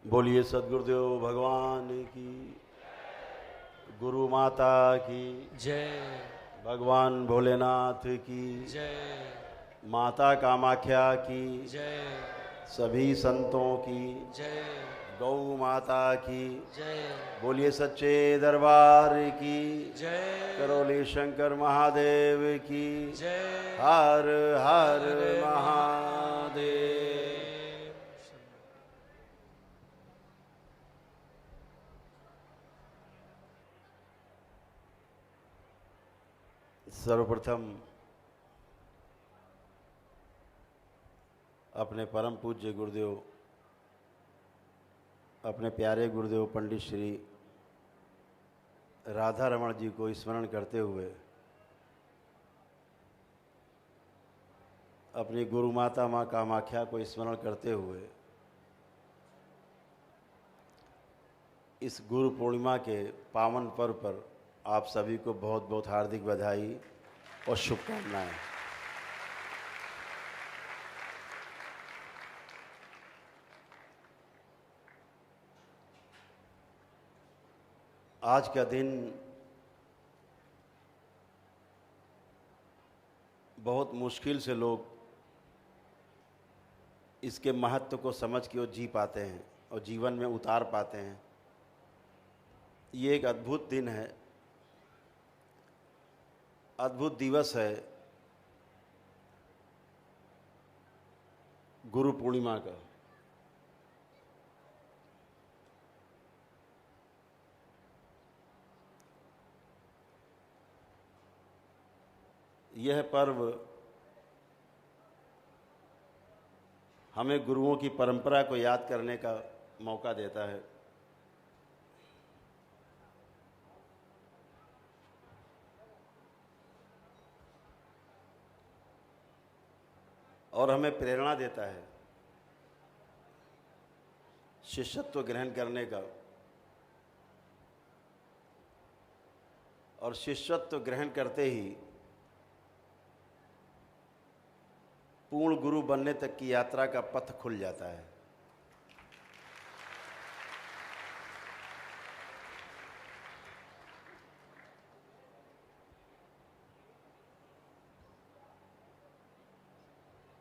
बोलिए सद्गुरुदेव भगवान की, गुरु माता की जय, भगवान भोलेनाथ की जय, माता कामाख्या की जय, सभी संतों की जय, गौ माता की जय, बोलिए सच्चे दरबार की जय, करोली शंकर महादेव की जय, हर हर हरे महादेव। सर्वप्रथम अपने परम पूज्य गुरुदेव, अपने प्यारे गुरुदेव पंडित श्री राधा रमण जी को स्मरण करते हुए अपनी गुरु माता माँ कामाख्या को स्मरण करते हुए इस गुरु पूर्णिमा के पावन पर्व पर आप सभी को बहुत बहुत हार्दिक बधाई और शुभकामनाएं। आज का दिन बहुत मुश्किल से लोग इसके महत्व को समझ के वो जी पाते हैं और जीवन में उतार पाते हैं। ये एक अद्भुत दिन है, अद्भुत दिवस है गुरु पूर्णिमा का। यह पर्व हमें गुरुओं की परंपरा को याद करने का मौका देता है। और हमें प्रेरणा देता है शिष्यत्व ग्रहण करने का। और शिष्यत्व ग्रहण करते ही पूर्ण गुरु बनने तक की यात्रा का पथ खुल जाता है।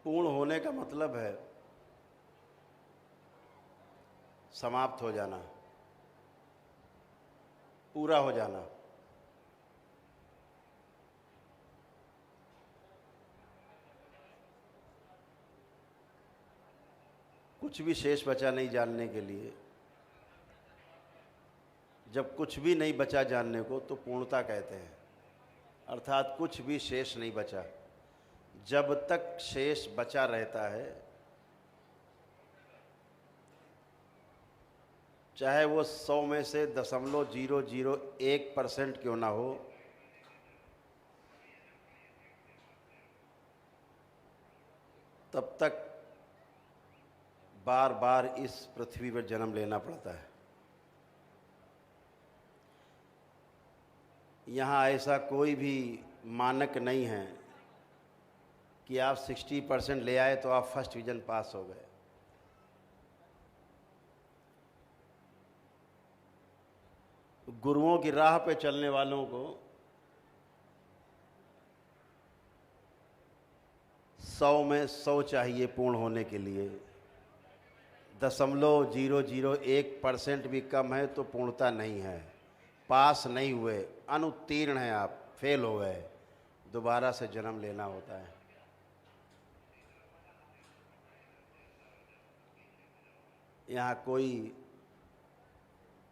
पूर्ण होने का मतलब है समाप्त हो जाना, पूरा हो जाना। कुछ भी शेष बचा नहीं जानने के लिए। जब कुछ भी नहीं बचा जानने को तो पूर्णता कहते हैं, अर्थात कुछ भी शेष नहीं बचा। जब तक शेष बचा रहता है, चाहे वो 100 में से 0.001% क्यों ना हो, तब तक बार बार इस पृथ्वी पर जन्म लेना पड़ता है। यहाँ ऐसा कोई भी मानक नहीं है कि आप 60% ले आए तो आप फर्स्ट डिवीजन पास हो गए। गुरुओं की राह पे चलने वालों को 100 में 100 चाहिए पूर्ण होने के लिए। 0.001% भी कम है तो पूर्णता नहीं है, पास नहीं हुए, अनुत्तीर्ण हैं आप, फेल हो गए। दोबारा से जन्म लेना होता है। यहाँ कोई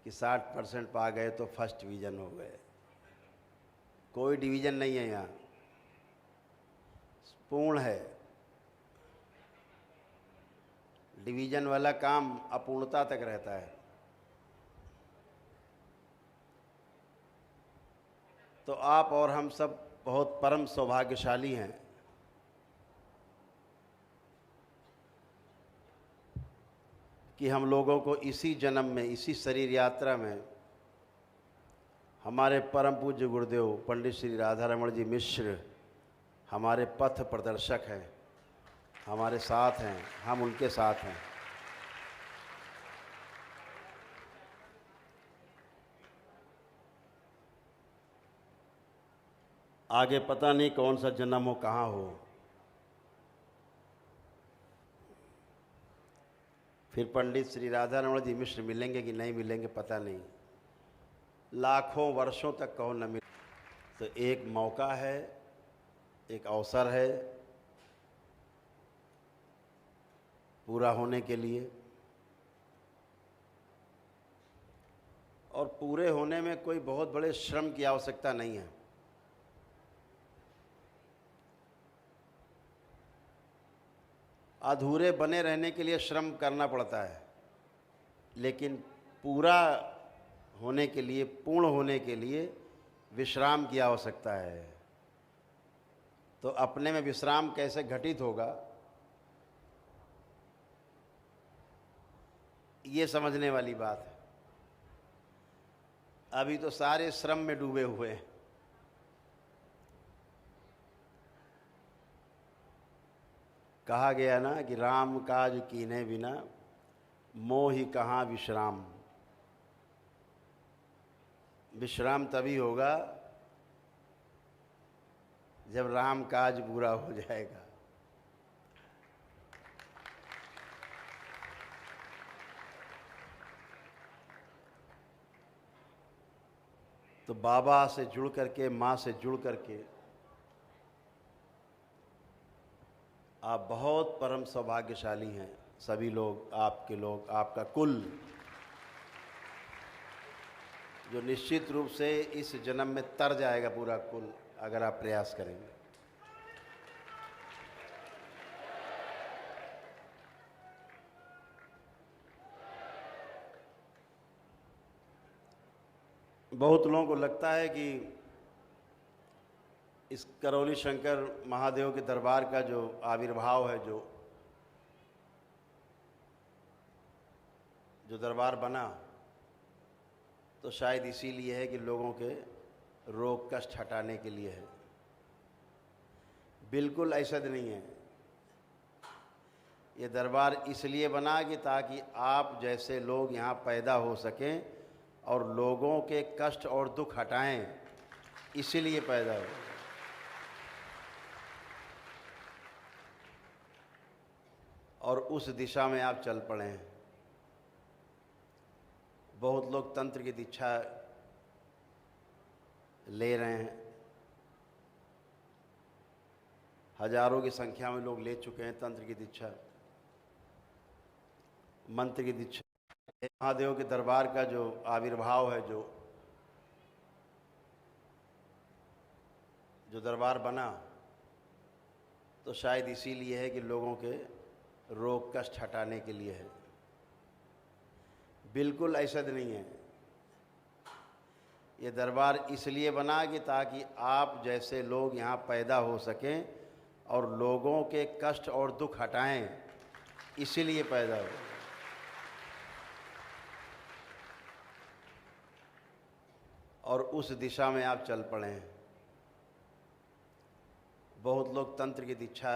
कि 60% पा गए तो फर्स्ट डिवीज़न हो गए, कोई डिवीज़न नहीं है यहाँ, पूर्ण है। डिवीज़न वाला काम अपूर्णता तक रहता है। तो आप और हम सब बहुत परम सौभाग्यशाली हैं कि हम लोगों को इसी जन्म में, इसी शरीर यात्रा में हमारे परम पूज्य गुरुदेव पंडित श्री राधा रमण जी मिश्र हमारे पथ प्रदर्शक हैं, हमारे साथ हैं, हम उनके साथ हैं। आगे पता नहीं कौन सा जन्म हो, कहाँ हो। फिर पंडित श्री राधा रमण जी मिश्र मिलेंगे कि नहीं मिलेंगे पता नहीं, लाखों वर्षों तक कहो न मिले। तो एक मौका है, एक अवसर है पूरा होने के लिए, और पूरे होने में कोई बहुत बड़े श्रम की आवश्यकता नहीं है। अधूरे बने रहने के लिए श्रम करना पड़ता है, लेकिन पूरा होने के लिए, पूर्ण होने के लिए विश्राम की आवश्यकता है। तो अपने में विश्राम कैसे घटित होगा, ये समझने वाली बात है। अभी तो सारे श्रम में डूबे हुए हैं। कहा गया ना कि राम काज कीने बिना मोहि कहाँ विश्राम। विश्राम तभी होगा जब राम काज पूरा हो जाएगा। तो बाबा से जुड़ करके, माँ से जुड़ करके आप बहुत परम सौभाग्यशाली हैं। सभी लोग, आपके लोग, आपका कुल, जो निश्चित रूप से इस जन्म में तर जाएगा पूरा कुल, अगर आप प्रयास करेंगे। बहुत लोगों को लगता है कि इस करौली शंकर महादेव के दरबार का जो आविर्भाव है, जो दरबार बना, तो शायद इसीलिए है कि लोगों के रोग कष्ट हटाने के लिए है। बिल्कुल ऐसा नहीं है। ये दरबार इसलिए बना कि ताकि आप जैसे लोग यहाँ पैदा हो सकें और लोगों के कष्ट और दुख हटाएं, इसीलिए पैदा हो। और उस दिशा में आप चल पड़े हैं। बहुत लोग तंत्र की दीक्षा ले रहे हैं, हजारों की संख्या में लोग ले चुके हैं तंत्र की दीक्षा, मंत्र की दीक्षा। महादेव के दरबार का जो आविर्भाव है, जो दरबार बना, तो शायद इसीलिए है कि लोगों के रोग कष्ट हटाने के लिए है। बिल्कुल ऐसा नहीं है। ये दरबार इसलिए बना कि ताकि आप जैसे लोग यहाँ पैदा हो सकें और लोगों के कष्ट और दुख हटाएं, इसीलिए पैदा हो। और उस दिशा में आप चल पड़े हैं। बहुत लोग तंत्र की दीक्षा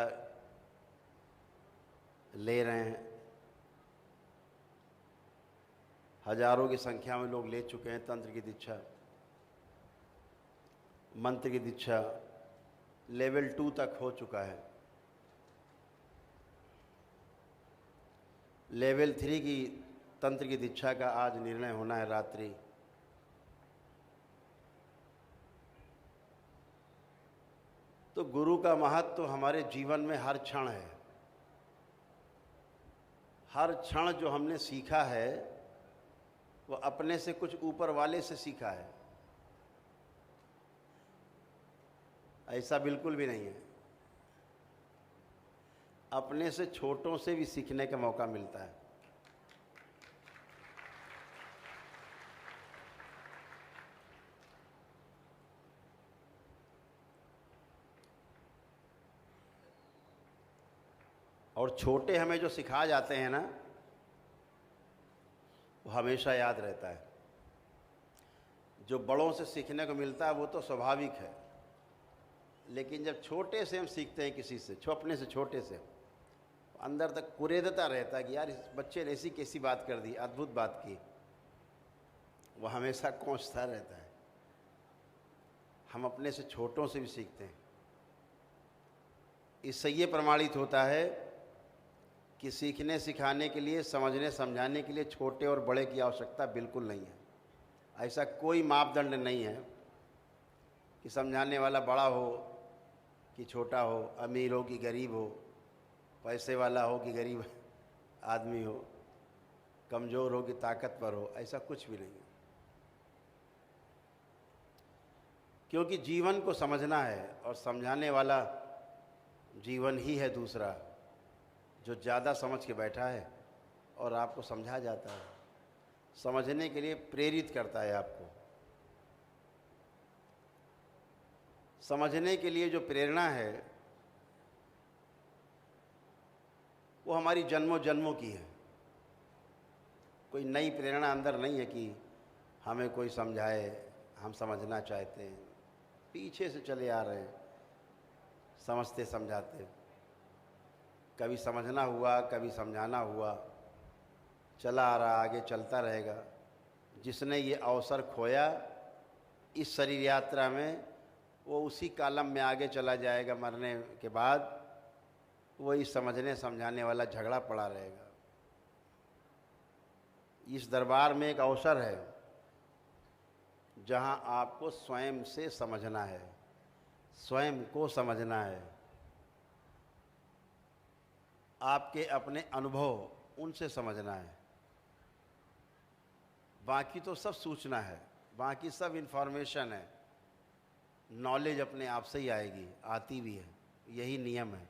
ले रहे हैं, हजारों की संख्या में लोग ले चुके हैं तंत्र की दीक्षा, मंत्र की दीक्षा। लेवल 2 तक हो चुका है। लेवल 3 की तंत्र की दीक्षा का आज निर्णय होना है रात्रि। तो गुरु का महत्व तो हमारे जीवन में हर क्षण है। हर क्षण जो हमने सीखा है वो अपने से कुछ ऊपर वाले से सीखा है, ऐसा बिल्कुल भी नहीं है। अपने से छोटों से भी सीखने का मौका मिलता है। और छोटे हमें जो सिखा जाते हैं ना, वो हमेशा याद रहता है। जो बड़ों से सीखने को मिलता है वो तो स्वाभाविक है, लेकिन जब छोटे से हम सीखते हैं किसी से, अपने से छोटे से, अंदर तक कुरेदता रहता है कि यार इस बच्चे ने ऐसी कैसी बात कर दी, अद्भुत बात की। वो हमेशा कोसता रहता है, हम अपने से छोटों से भी सीखते हैं। इससे ये प्रमाणित होता है कि सीखने सिखाने के लिए, समझने समझाने के लिए छोटे और बड़े की आवश्यकता बिल्कुल नहीं है। ऐसा कोई मापदंड नहीं है कि समझाने वाला बड़ा हो कि छोटा हो, अमीर हो कि गरीब हो, पैसे वाला हो कि गरीब आदमी हो, कमज़ोर हो कि ताकतवर हो, ऐसा कुछ भी नहीं है। क्योंकि जीवन को समझना है और समझाने वाला जीवन ही है दूसरा, जो ज़्यादा समझ के बैठा है और आपको समझा जाता है, समझने के लिए प्रेरित करता है आपको। समझने के लिए जो प्रेरणा है वो हमारी जन्मों जन्मों की है। कोई नई प्रेरणा अंदर नहीं है कि हमें कोई समझाए, हम समझना चाहते हैं। पीछे से चले आ रहे हैं, समझते समझाते। कभी समझना हुआ, कभी समझाना हुआ, चला आ रहा, आगे चलता रहेगा। जिसने ये अवसर खोया इस शरीर यात्रा में, वो उसी कालम में आगे चला जाएगा। मरने के बाद वही समझने समझाने वाला झगड़ा पड़ा रहेगा। इस दरबार में एक अवसर है जहां आपको स्वयं से समझना है, स्वयं को समझना है। आपके अपने अनुभव उनसे समझना है। बाकी तो सब सूचना है, बाकी सब इन्फॉर्मेशन है। नॉलेज अपने आप से ही आएगी, आती भी है, यही नियम है।